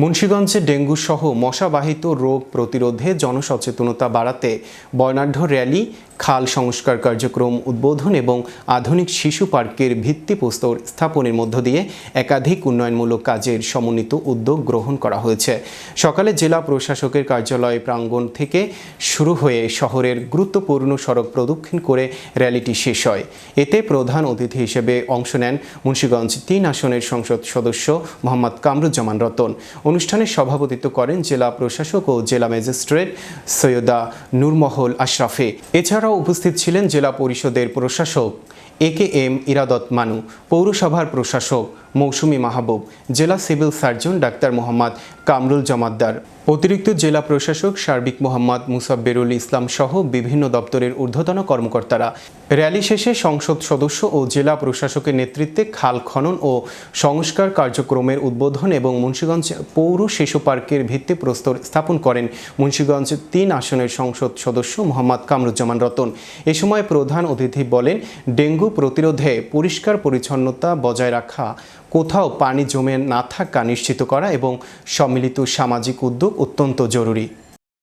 মুন্সিগঞ্জে dengue সহ মশাবাহিত রোগ প্রতিরোধে জনসচেতনতা বাড়াতে বর্ণাঢ্য র্যালি, খাল সংস্কার কার্যক্রম উদ্বোধন এবং আধুনিক শিশু পার্কের ভিত্তিপ্রস্তর স্থাপনের মধ্য দিয়ে একাধিক উন্নয়নমূলক কাজের সমন্বিত উদ্যোগ গ্রহণ করা হয়েছে। সকালে জেলা প্রশাসকের কার্যালয় প্রাঙ্গণ থেকে শুরু হয়ে শহরের গুরুত্বপূর্ণ সড়ক প্রদক্ষিণ করে র্যালিটি শেষ হয়। এতে প্রধান অতিথি হিসেবে অংশ নেন মুন্সিগঞ্জ ৩ আসনের সংসদ সদস্য মোহাম্মদ কামরুজ্জামান রতন। অনুষ্ঠানে সভাপতিত্ব করেন জেলা প্রশাসক ও জেলা ম্যাজিস্ট্রেট সৈয়দা নূরমহল আশরাফে। এছাড়াও উপস্থিত ছিলেন জেলা পরিষদের প্রশাসক AKM ইরাদত মানু, পৌরসভার প্রশাসক মৌসুমী মাহবুব, জেলা civil surgeon doctor Mohammad Kamrul Jamaddar, অতিরিক্ত জেলা প্রশাসক সার্বিক মোহাম্মদ মুসাব্বিরুল ইসলাম সহ বিভিন্ন দপ্তরের ঊর্ধ্বতন কর্মকর্তারা। র্যালি শেষে সংসদ সদস্য ও জেলা প্রশাসকের নেতৃত্বে খাল খনন ও সংস্কার কার্যক্রমের উদ্বোধন এবং মুন্সিগঞ্জ পৌর শিশু পার্কের ভিত্তিপ্রস্তর স্থাপন করেন মুন্সিগঞ্জ ৩ আসনের সংসদ সদস্য মোহাম্মদ কামরুজ্জামান রতন। এ সময় প্রধান অতিথি বলেন, ডেঙ্গু প্রতিরোধে পরিষ্কার পরিচ্ছন্নতা বজায় রাখা, কোথাও পানি জমে না থাকা নিশ্চিত করা এবং সম্মিলিত সামাজিক উদ্যোগ অত্যন্ত জরুরি।